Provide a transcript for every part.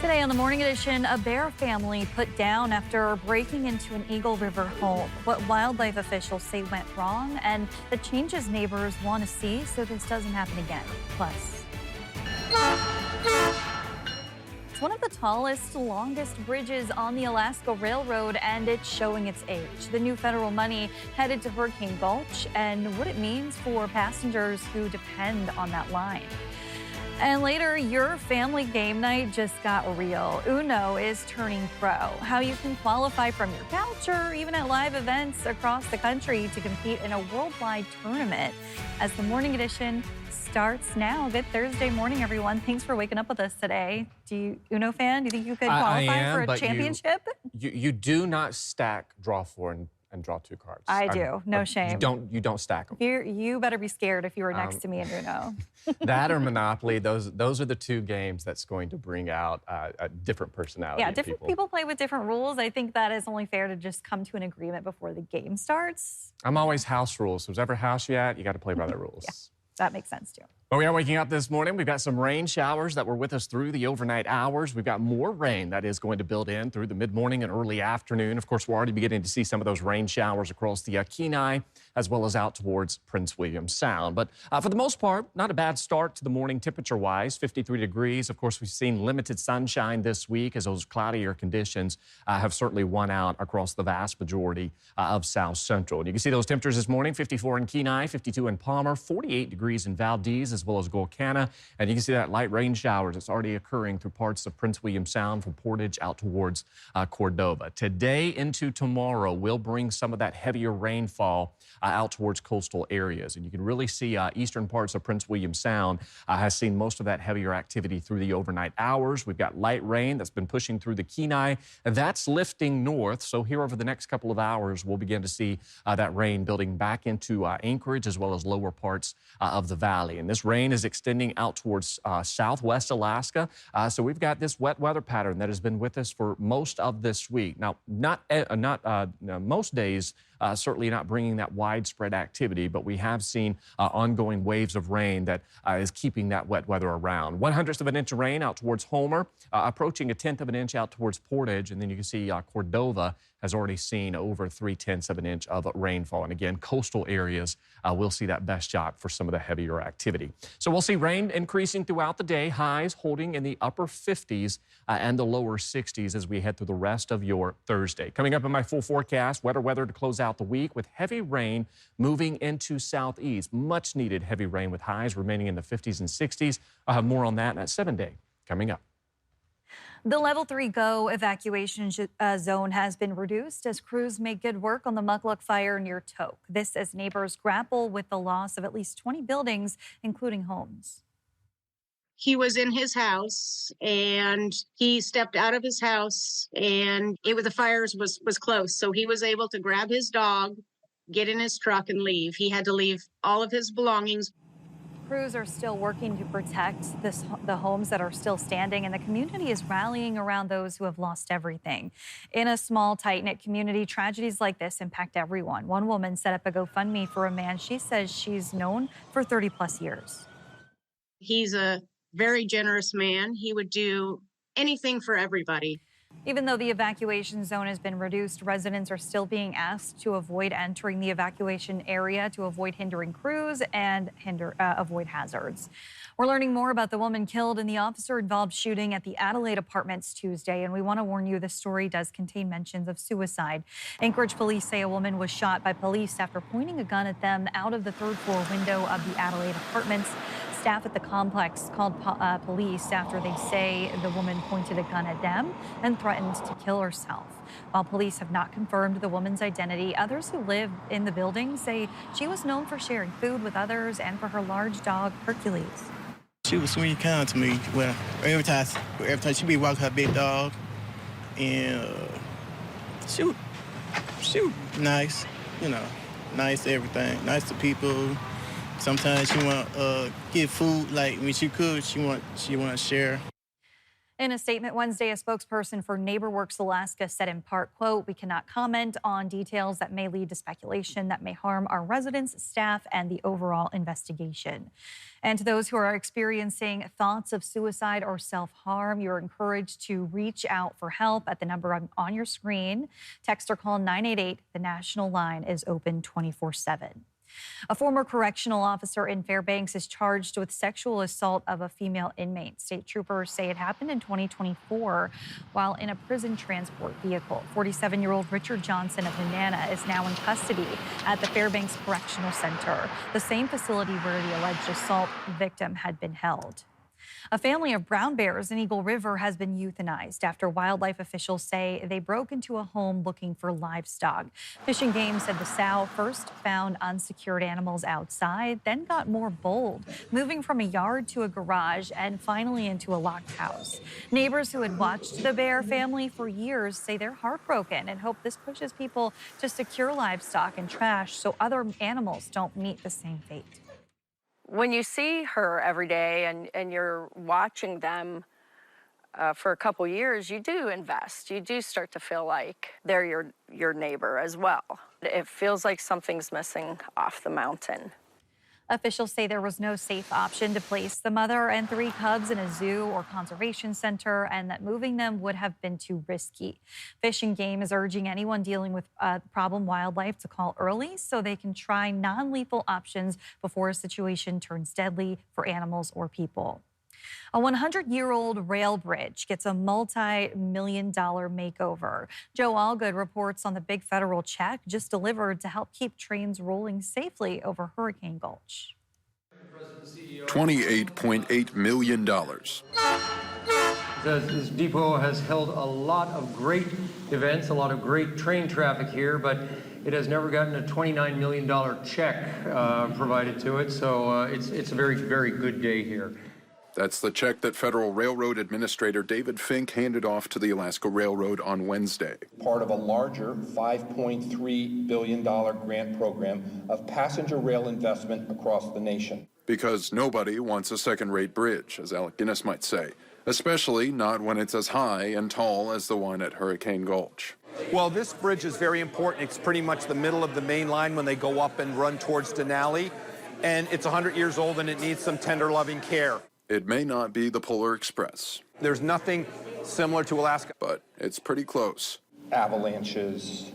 Today on the Morning Edition, a bear family put down after breaking into an Eagle River home. What wildlife officials say went wrong and the changes neighbors want to see so this doesn't happen again. Plus, it's one of the tallest, longest bridges on the Alaska Railroad, and it's showing its age. The new federal money headed to Hurricane Gulch and what it means for passengers who depend on that line. And later, your family game night just got real. Uno is turning pro. How you can qualify from your couch or even at live events across the country to compete in a worldwide tournament. As the Morning Edition starts now. Good Thursday morning, everyone. Thanks for waking up with us today. Uno fan? Do you think you could qualify for a championship? You do not stack draw four and draw two cards. I do. No shame. You don't stack them. You better be scared if you were next to me in Uno. That or Monopoly, those are the two games that's going to bring out a different personality. Yeah, different people play with different rules. I think that is only fair to just come to an agreement before the game starts. I'm always house rules. So whatever house you're at, you got to play by the rules. Yeah, that makes sense too. Well, we are waking up this morning. We've got some rain showers that were with us through the overnight hours. We've got more rain that is going to build in through the mid-morning and early afternoon. Of course, we're already beginning to see some of those rain showers across the Kenai as well as out towards Prince William Sound. But for the most part, not a bad start to the morning temperature-wise, 53 degrees. Of course, we've seen limited sunshine this week as those cloudier conditions have certainly won out across the vast majority of South Central. And you can see those temperatures this morning, 54 in Kenai, 52 in Palmer, 48 degrees in Valdez, as well as Golcana. And you can see that light rain showers that's already occurring through parts of Prince William Sound from Portage out towards Cordova. Today into tomorrow will bring some of that heavier rainfall out towards coastal areas. And you can really see eastern parts of Prince William Sound has seen most of that heavier activity through the overnight hours. We've got light rain that's been pushing through the Kenai, and that's lifting north. So here over the next couple of hours, we'll begin to see that rain building back into Anchorage as well as lower parts of the valley. And this rain is extending out towards southwest Alaska. So we've got this wet weather pattern that has been with us for most of this week. Now, not most days, certainly not bringing that widespread activity, but we have seen ongoing waves of rain that is keeping that wet weather around. 1/100th of an inch of rain out towards Homer, approaching 1/10 of an inch out towards Portage, and then you can see Cordova has already seen over 3/10 of an inch of rainfall. And again, coastal areas will see that best shot for some of the heavier activity. So we'll see rain increasing throughout the day, highs holding in the upper 50s and the lower 60s as we head through the rest of your Thursday. Coming up in my full forecast, wetter weather to close out the week with heavy rain moving into southeast. Much needed heavy rain with highs remaining in the 50s and 60s. I'll have more on that in that 7-day coming up. The Level 3 GO evacuation zone has been reduced as crews make good work on the Mukluk fire near Tok. This as neighbors grapple with the loss of at least 20 buildings, including homes. He was in his house and he stepped out of his house and the fire was close. So he was able to grab his dog, get in his truck and leave. He had to leave all of his belongings. Crews are still working to protect the homes that are still standing, and the community is rallying around those who have lost everything. In a small, tight-knit community, tragedies like this impact everyone. One woman set up a GoFundMe for a man she says she's known for 30-plus years. He's a very generous man. He would do anything for everybody. Even though the evacuation zone has been reduced, residents are still being asked to avoid entering the evacuation area to avoid hindering crews and avoid hazards. We're learning more about the woman killed in the officer-involved shooting at the Adelaide Apartments Tuesday, and we want to warn you this story does contain mentions of suicide. Anchorage police say a woman was shot by police after pointing a gun at them out of the third-floor window of the Adelaide Apartments. Staff at the complex called police after they say the woman pointed a gun at them and threatened to kill herself. While police have not confirmed the woman's identity, others who live in the building say she was known for sharing food with others and for her large dog, Hercules. She was sweet, kind to me. Well, every time she be walking her big dog, and she was nice, nice to everything, nice to people. Sometimes she want give food, like when she could, she want to share. In a statement Wednesday, a spokesperson for NeighborWorks Alaska said in part, quote, "We cannot comment on details that may lead to speculation that may harm our residents, staff, and the overall investigation." And to those who are experiencing thoughts of suicide or self-harm, you're encouraged to reach out for help at the number on your screen. Text or call 988. The national line is open 24/7. A former correctional officer in Fairbanks is charged with sexual assault of a female inmate. State troopers say it happened in 2024 while in a prison transport vehicle. 47-year-old Richard Johnson of Nenana is now in custody at the Fairbanks Correctional Center, the same facility where the alleged assault victim had been held. A family of brown bears in Eagle River has been euthanized after wildlife officials say they broke into a home looking for livestock. Fish and Game said the sow first found unsecured animals outside, then got more bold, moving from a yard to a garage and finally into a locked house. Neighbors who had watched the bear family for years say they're heartbroken and hope this pushes people to secure livestock and trash so other animals don't meet the same fate. When you see her every day and you're watching them for a couple years, you do invest. You do start to feel like they're your neighbor as well. It feels like something's missing off the mountain. Officials say there was no safe option to place the mother and 3 cubs in a zoo or conservation center, and that moving them would have been too risky. Fish and Game is urging anyone dealing with problem wildlife to call early so they can try non-lethal options before a situation turns deadly for animals or people. A 100-year-old rail bridge gets a multi-million-dollar makeover. Joe Allgood reports on the big federal check just delivered to help keep trains rolling safely over Hurricane Gulch. $28.8 million. This depot has held a lot of great events, a lot of great train traffic here, but it has never gotten a $29 million check provided to it, so it's a very, very good day here. That's the check that Federal Railroad Administrator David Fink handed off to the Alaska Railroad on Wednesday. Part of a larger $5.3 billion grant program of passenger rail investment across the nation. Because nobody wants a second-rate bridge, as Alec Guinness might say, especially not when it's as high and tall as the one at Hurricane Gulch. Well, this bridge is very important. It's pretty much the middle of the main line when they go up and run towards Denali. And it's 100 years old and it needs some tender, loving care. It may not be the Polar Express. There's nothing similar to Alaska. But it's pretty close. Avalanches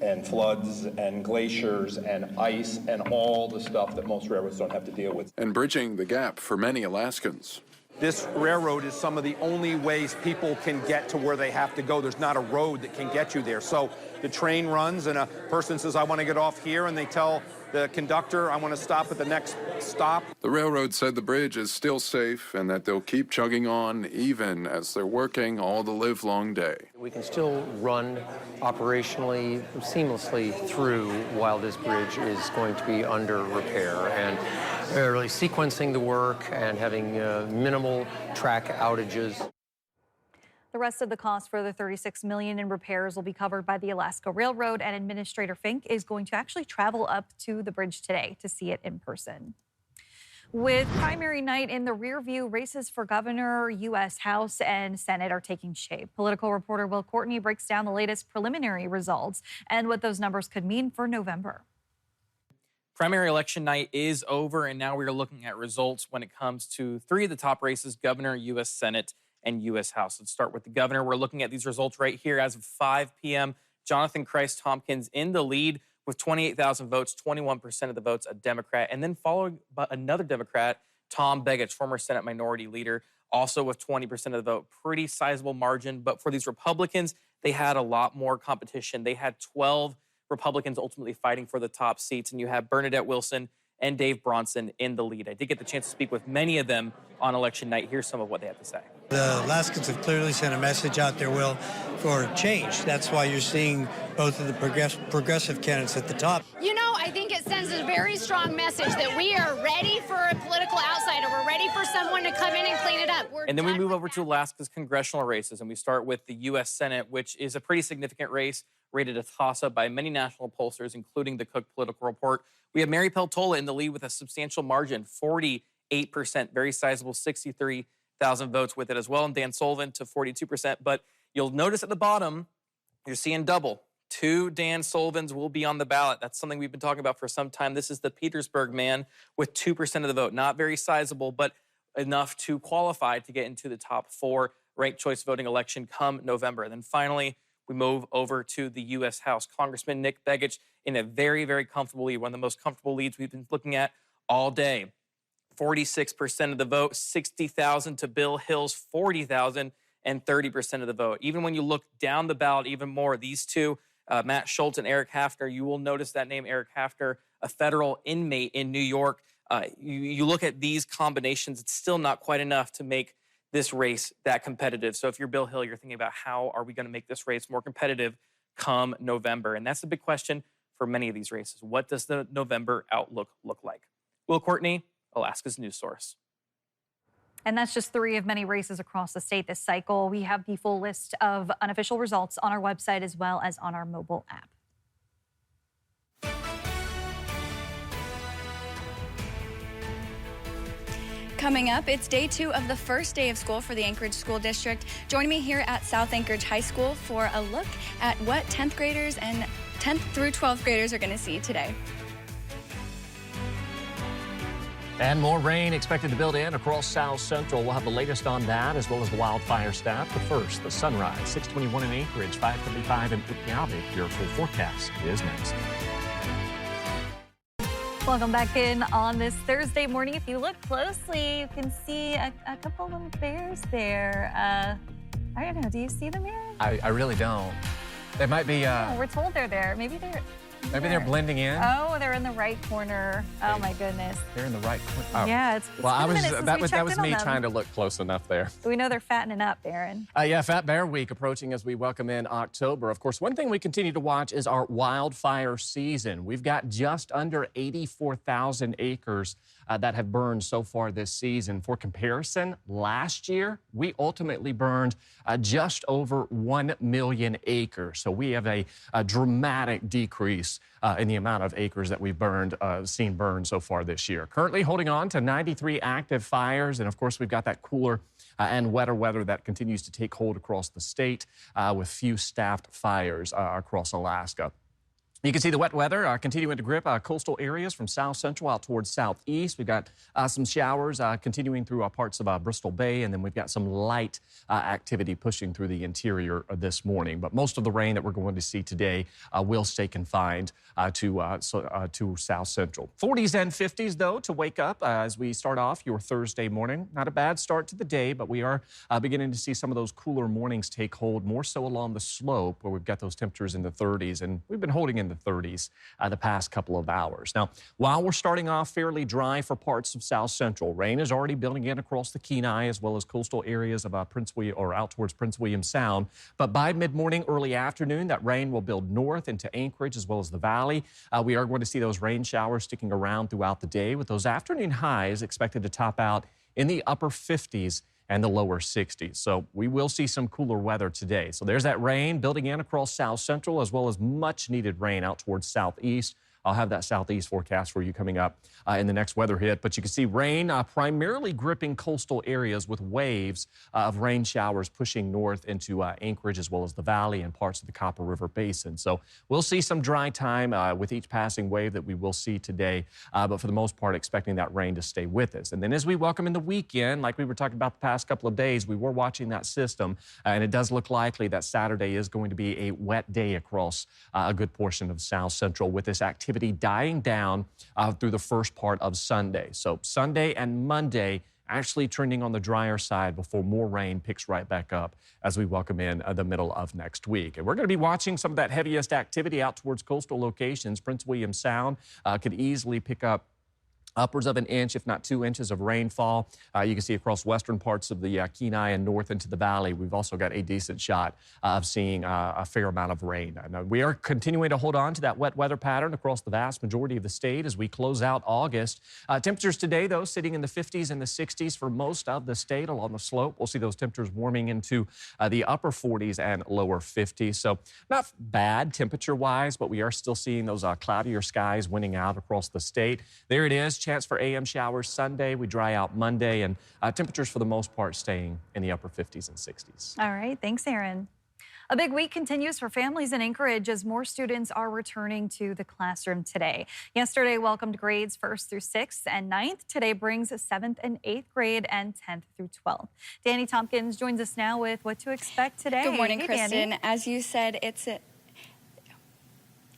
and floods and glaciers and ice and all the stuff that most railroads don't have to deal with. And bridging the gap for many Alaskans. This railroad is some of the only ways people can get to where they have to go. There's not a road that can get you there. So the train runs and a person says, I want to get off here, and they tell the conductor, I want to stop at the next stop. The railroad said the bridge is still safe and that they'll keep chugging on even as they're working all the livelong day. We can still run operationally seamlessly through while this bridge is going to be under repair, and really sequencing the work and having minimal track outages. The rest of the cost for the $36 million in repairs will be covered by the Alaska Railroad, and Administrator Fink is going to actually travel up to the bridge today to see it in person. With primary night in the rearview, races for governor, U.S. House, and Senate are taking shape. Political reporter Will Courtney breaks down the latest preliminary results and what those numbers could mean for November. Primary election night is over, and now we are looking at results when it comes to 3 of the top races: governor, U.S. Senate, and U.S. House. Let's start with the governor. We're looking at these results right here as of 5 p.m. Jonathan Christ-Tompkins in the lead with 28,000 votes, 21% of the votes a Democrat, and then followed by another Democrat, Tom Begich, former Senate Minority Leader, also with 20% of the vote. Pretty sizable margin, but for these Republicans, they had a lot more competition. They had 12 Republicans ultimately fighting for the top seats, and you have Bernadette Wilson and Dave Bronson in the lead. I did get the chance to speak with many of them on election night. Here's some of what they had to say. The Alaskans have clearly sent a message out there, Will, for change. That's why you're seeing both of the progressive candidates at the top. You know, I think it sends a very strong message that we are ready for a political outsider. We're ready for someone to come in and clean it up. And then we move over to Alaska's congressional races, and we start with the U.S. Senate, which is a pretty significant race, rated a toss-up by many national pollsters, including the Cook Political Report. We have Mary Peltola in the lead with a substantial margin, 48%, very sizable, 63,000 1,000 votes with it as well. And Dan Sullivan to 42%. But you'll notice at the bottom, you're seeing double. 2 Dan Sullivans will be on the ballot. That's something we've been talking about for some time. This is the Petersburg man with 2% of the vote. Not very sizable, but enough to qualify to get into the top 4 ranked choice voting election come November. And then finally, we move over to the U.S. House. Congressman Nick Begich in a very, very comfortable lead, one of the most comfortable leads we've been looking at all day. 46% of the vote, 60,000 to Bill Hill's 40,000 and 30% of the vote. Even when you look down the ballot even more, these two, Matt Schultz and Eric Hafner, you will notice that name, Eric Hafner, a federal inmate in New York. You look at these combinations, it's still not quite enough to make this race that competitive. So if you're Bill Hill, you're thinking about how are we going to make this race more competitive come November? And that's the big question for many of these races. What does the November outlook look like? Will Courtney, Alaska's news source. And that's just 3 of many races across the state this cycle. We have the full list of unofficial results on our website as well as on our mobile app. Coming up, it's day 2 of the first day of school for the Anchorage School District. Join me here at South Anchorage High School for a look at what 10th graders and 10th through 12th graders are going to see today. And more rain expected to build in across South Central. We'll have the latest on that as well as the wildfire stat. But first, the sunrise, 621 in Anchorage, 5:35 in Utqiagvik. Your full forecast is next. Welcome back in on this Thursday morning. If you look closely, you can see a couple little bears there. I don't know, do you see them here? I really don't. They might be... Oh, we're told they're there. Maybe they're blending in. Oh, they're in the right corner. Oh my goodness. They're in the right corner. Oh. Yeah, it's well, been a minute since that was we checked in me on them. trying to look close enough there. We know they're fattening up, Aaron. Yeah, Fat Bear Week approaching as we welcome in October. Of course, one thing we continue to watch is our wildfire season. We've got just under 84,000 acres that have burned so far this season. For comparison, last year, we ultimately burned just over 1 million acres. So we have a dramatic decrease in the amount of acres that we've seen burned so far this year. Currently holding on to 93 active fires. And of course, we've got that cooler and wetter weather that continues to take hold across the state with few staffed fires across Alaska. You can see the wet weather continuing to grip coastal areas from south central out towards southeast. We've got some showers continuing through parts of Bristol Bay, and then we've got some light activity pushing through the interior this morning. But most of the rain that we're going to see today will stay confined to south central. 40s and 50s, though, to wake up as we start off your Thursday morning. Not a bad start to the day, but we are beginning to see some of those cooler mornings take hold, more so along the slope where we've got those temperatures in the 30s, and we've been holding in the 30s the past couple of hours. Now, while we're starting off fairly dry for parts of south central, rain is already building in across the Kenai as well as coastal areas of out towards Prince William Sound. But by mid-morning, early afternoon, that rain will build north into Anchorage as well as the valley. We are going to see those rain showers sticking around throughout the day, with those afternoon highs expected to top out in the upper 50s and the lower 60s. So we will see some cooler weather today. So there's that rain building in across south central as well as much needed rain out towards southeast. I'll have that southeast forecast for you coming up in the next weather hit. But you can see rain primarily gripping coastal areas with waves of rain showers pushing north into Anchorage as well as the valley and parts of the Copper River Basin. So we'll see some dry time with each passing wave that we will see today. But for the most part, expecting that rain to stay with us. And then as we welcome in the weekend, like we were talking about the past couple of days, we were watching that system. And it does look likely that Saturday is going to be a wet day across a good portion of south central, with this activity dying down through the first part of Sunday. So Sunday and Monday actually trending on the drier side before more rain picks right back up as we welcome in the middle of next week. And we're going to be watching some of that heaviest activity out towards coastal locations. Prince William Sound could easily pick up upwards of an inch, if not 2 inches of rainfall. You can see across western parts of the Kenai and north into the valley. We've also got a decent shot of seeing a fair amount of rain. And we are continuing to hold on to that wet weather pattern across the vast majority of the state as we close out August. Temperatures today, though, sitting in the 50s and the 60s for most of the state along the slope. We'll see those temperatures warming into the upper 40s and lower 50s. So not bad temperature-wise, but we are still seeing those cloudier skies winning out across the state. There it is. chance for AM showers Sunday. We dry out Monday, and temperatures for the most part staying in the upper 50s and 60s. All right. Thanks, Aaron. A big week continues for families in Anchorage as more students are returning to the classroom today. Yesterday welcomed grades 1st through 6th and 9th. Today brings 7th and 8th grade and 10th through 12th. Danny Tompkins joins us now with what to expect today. Good morning, Hey, Kristen. Danny. As you said,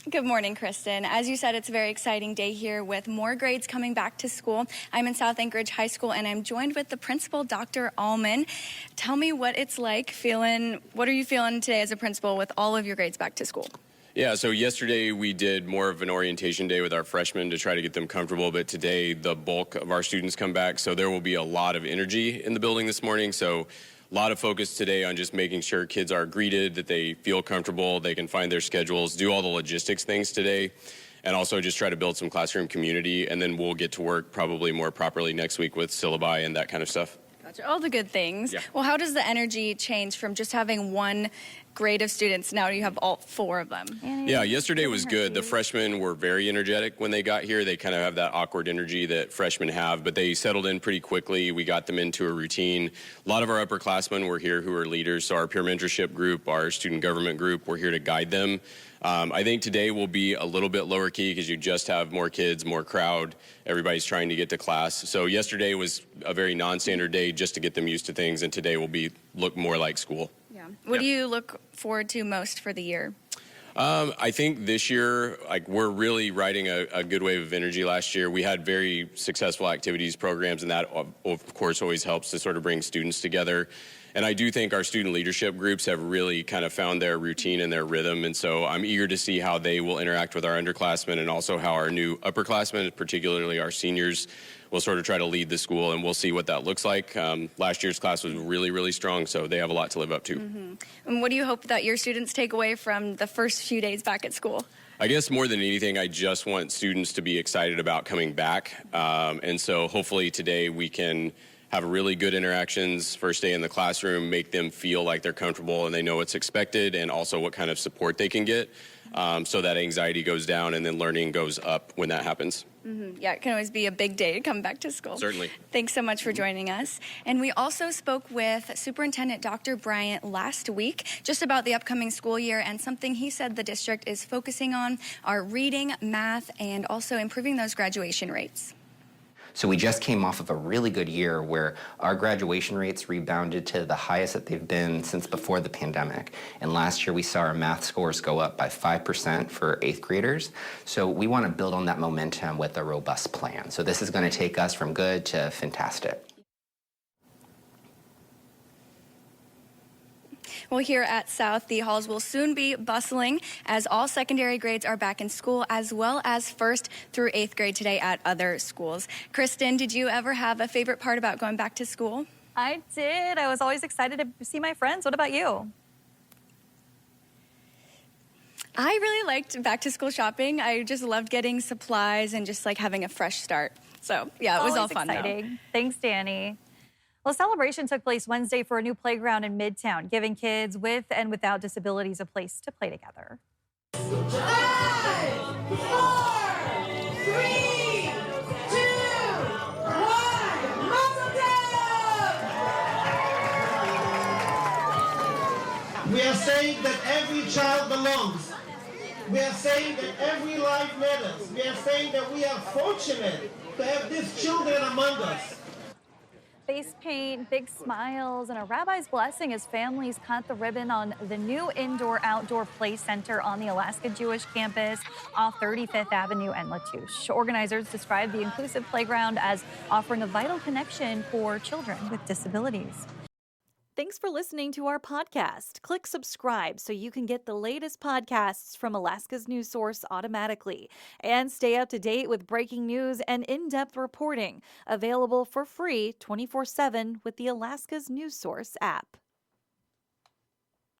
Good morning, Kristen. As you said, it's a very exciting day here with more grades coming back to school. I'm in South Anchorage High School, and I'm joined with the principal, Dr. Allman. Tell me what it's like what are you feeling today as a principal with all of your grades back to school? Yeah, so yesterday we did more of an orientation day with our freshmen to try to get them comfortable, but today the bulk of our students come back, so there will be a lot of energy in the building this morning. So a lot of focus today on just making sure kids are greeted, that they feel comfortable, they can find their schedules, do all the logistics things today, and also just try to build some classroom community, and then we'll get to work probably more properly next week with syllabi and that kind of stuff. Gotcha. All the good things. Yeah. Well, how does the energy change from just having one grade of students? Now you have all 4 of them. Yeah, yesterday was good. The freshmen were very energetic when they got here. They kind of have that awkward energy that freshmen have, but they settled in pretty quickly. We got them into a routine. A lot of our upperclassmen were here who are leaders, so our peer mentorship group, our student government group, we're here to guide them. I think today will be a little bit lower key because you just have more kids, more crowd. Everybody's trying to get to class. So yesterday was a very non-standard day just to get them used to things, and today will look more like school. Yeah. What do you look forward to most for the year? I think this year, we're really riding a good wave of energy last year. We had very successful activities programs, and that, of course, always helps to sort of bring students together. And I do think our student leadership groups have really kind of found their routine and their rhythm. And so I'm eager to see how they will interact with our underclassmen and also how our new upperclassmen, particularly our seniors, will sort of try to lead the school. And we'll see what that looks like. Last year's class was really, really strong, so they have a lot to live up to. Mm-hmm. And what do you hope that your students take away from the first few days back at school? I guess more than anything, I just want students to be excited about coming back. And so hopefully today we can have really good interactions first day in the classroom, make them feel like they're comfortable and they know what's expected, and also what kind of support they can get, so that anxiety goes down and then learning goes up when that happens. Mm-hmm. Yeah, it can always be a big day to come back to school. Certainly. Thanks so much for joining us. And we also spoke with Superintendent Dr. Bryant last week just about the upcoming school year, and something he said the district is focusing on are reading, math, and also improving those graduation rates. So we just came off of a really good year where our graduation rates rebounded to the highest that they've been since before the pandemic. And last year we saw our math scores go up by 5% for 8th graders. So we want to build on that momentum with a robust plan. So this is going to take us from good to fantastic. Well, here at South, the halls will soon be bustling as all secondary grades are back in school, as well as 1st through 8th grade today at other schools. Kristen, did you ever have a favorite part about going back to school? I did. I was always excited to see my friends. What about you? I really liked back to school shopping. I just loved getting supplies and just like having a fresh start. So yeah, it was all fun. Exciting. Thanks, Danny. Well, a celebration took place Wednesday for a new playground in Midtown, giving kids with and without disabilities a place to play together. 5, 4, 3, 2, 1, muscle down! We are saying that every child belongs. We are saying that every life matters. We are saying that we are fortunate to have these children among us. Face paint, big smiles, and a rabbi's blessing as families cut the ribbon on the new indoor-outdoor play center on the Alaska Jewish campus off 35th Avenue and Latouche. Organizers describe the inclusive playground as offering a vital connection for children with disabilities. Thanks for listening to our podcast. Click subscribe so you can get the latest podcasts from Alaska's news source automatically. And stay up to date with breaking news and in-depth reporting. Available for free 24/7 with the Alaska's news source app.